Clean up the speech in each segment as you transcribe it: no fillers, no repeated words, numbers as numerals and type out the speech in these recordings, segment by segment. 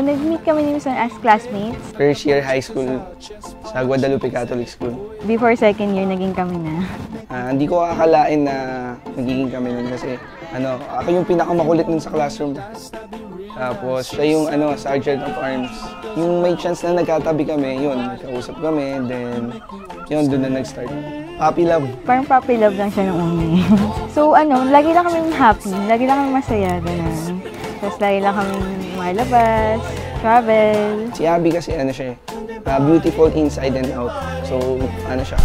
nag-meet kami ni Wilson as classmates. First year high school sa Guadalupe Catholic School. Before second year, naging kami na. Hindi ko akalain na magiging kami nun kasi ako yung pinakamakulit nun sa classroom. Tapos siya yung Sergeant of Arms. Yung may chance na nagkatabi kami, yun, nagkausap kami, then yun, doon na nag-start. Puppy love. Parang puppy love lang siya nung una. So lagi lang kami happy, lagi lang kami masaya, gano'n. Tapos lagi lang kami malabas, travel. Si Abby kasi siya beautiful inside and out. So siya,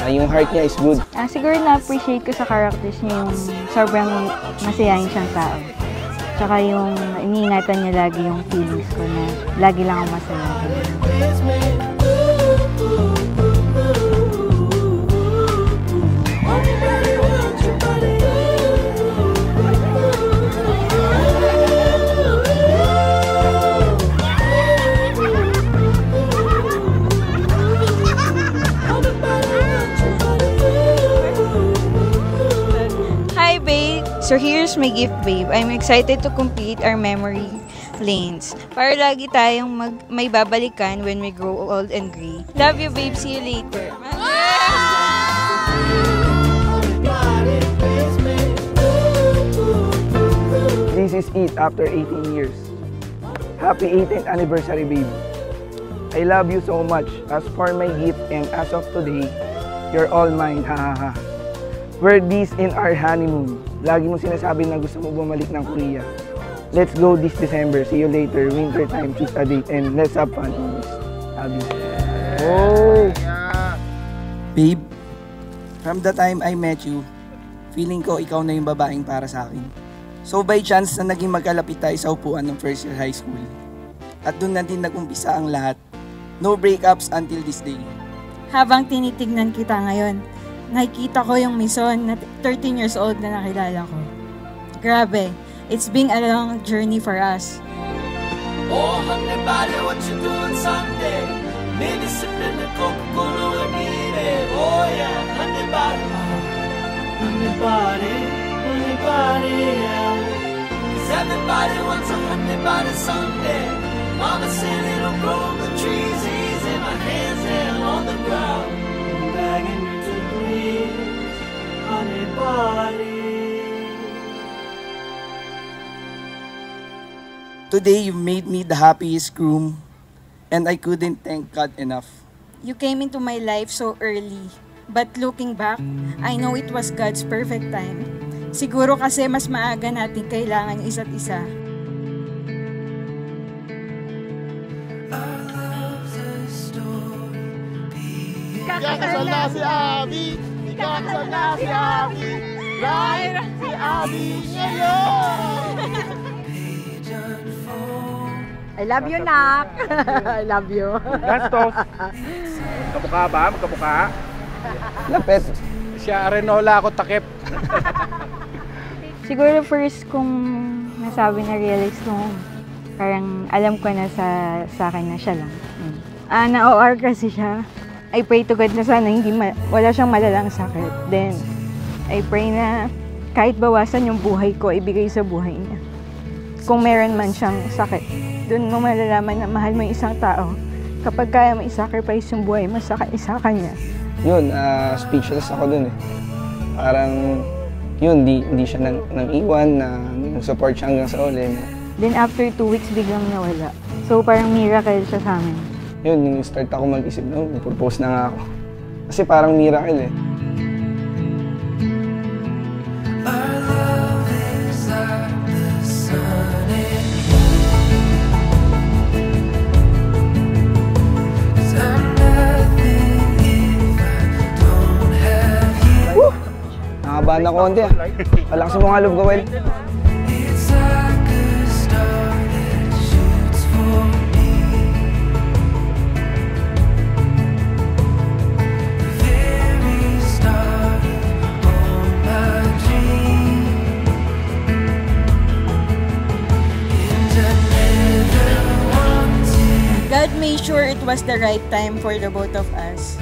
yung heart niya is good. Siguro na-appreciate ko sa characters niya yung sobrang masayahin siyang tao. Tsaka yung iniingatan niya lagi yung feelings ko na lagi lang akong masaya. So here's my gift, babe. I'm excited to complete our memory lanes para lagi tayong may babalikan when we grow old and gray. Love you, babe. See you later. This is it after 18 years. Happy 18th anniversary, babe. I love you so much. As for my gift and as of today, you're all mine, ha ha ha. We're this in our honeymoon. Lagi mo sinasabi na gusto mo bumalik ng Korea. Let's go this December. See you later. Winter time. Choose a date and let's have fun always. Love you. Oh! Babe, from the time I met you, feeling ko ikaw na yung babaeng para sa akin. So by chance na naging magkalapit tayo sa upuan ng first year high school. At doon na din nag-umpisa ang lahat. No breakups until this day. Habang tinitignan kita ngayon, nakikita ko yung Mison na 13 years old na nakilala ko. Grabe, it's been a long journey for us. Oh, honey, body, what you doing Sunday? Maybe sipping the Coca-Cola and eating. Oh, yeah, honey, body, yeah. 'Cause everybody wants a honey body Sunday. Mama said it'll grow on the trees, easy, my hands down on the ground. I'm begging you to please, honey body. Today, you made me the happiest groom, and I couldn't thank God enough. You came into my life so early, but looking back, I know it was God's perfect time. Siguro kasi mas maaga natin kailangan isa't isa. Ikakasal na si Abby! Ikakasal na si Abby! Right? Si Abby ngayon! I love you, Nak! I love you. Gastos! Magkamukha ba? Magkamukha? Lapet. Siya Arenola, ako takip. Siguro first kung nasabi na realize kong parang alam ko na sa akin na siya lang. Na-OR kasi siya. I pray to God na sana wala siyang malalang sakit. Then, I pray na kahit bawasan yung buhay ko, ibigay sa buhay niya. Kung meron man siyang sakit, doon mo malalaman na mahal mo yung isang tao. Kapag kaya mo i-sacrifice yung buhay mo sa kanya. Yun, speechless ako dun eh. Parang, yun, di siya nang iwan, na nag-support siya hanggang sa uli. Then after 2 weeks, biglang nawala. So parang miracle siya sa amin. Yun, yung start ako mag-isip, propose na nga ako. Kasi parang miracle eh. Nakabahan na konti ah. Palakasin mo nga loob, Gawel. God made sure it was the right time for the both of us.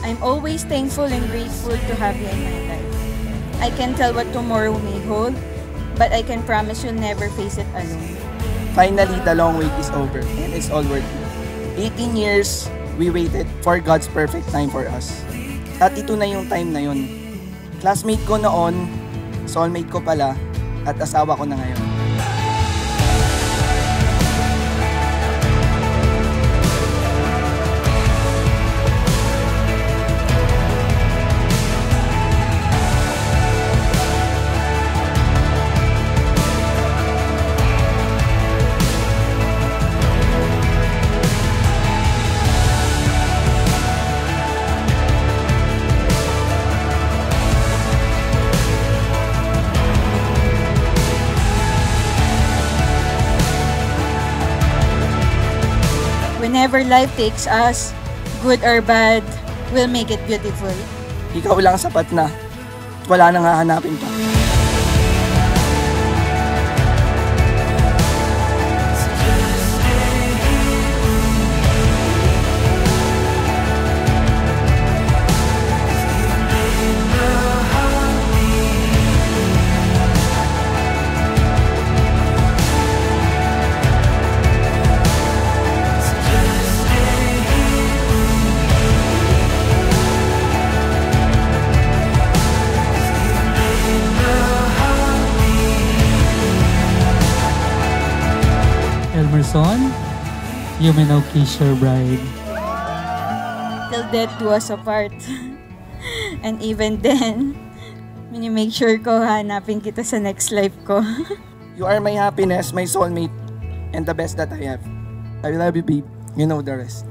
I'm always thankful and grateful to have you in my life. I can tell what tomorrow may hold, but I can promise you'll never face it alone. Finally, the long wait is over and it's all worth it. 18 years, we waited for God's perfect time for us. At ito na yung time na yun. Classmate ko noon, soulmate ko pala, at asawa ko na ngayon. Whenever life takes us, good or bad, we'll make it beautiful. Ikaw lang sapat na. Wala nang hahanapin pa. Elmerson, you may now kiss your bride. Till death do us apart. And even then, make sure ko hanapin kita sa next life ko. You are my happiness, my soulmate, and the best that I have. I love you, babe. You know the rest.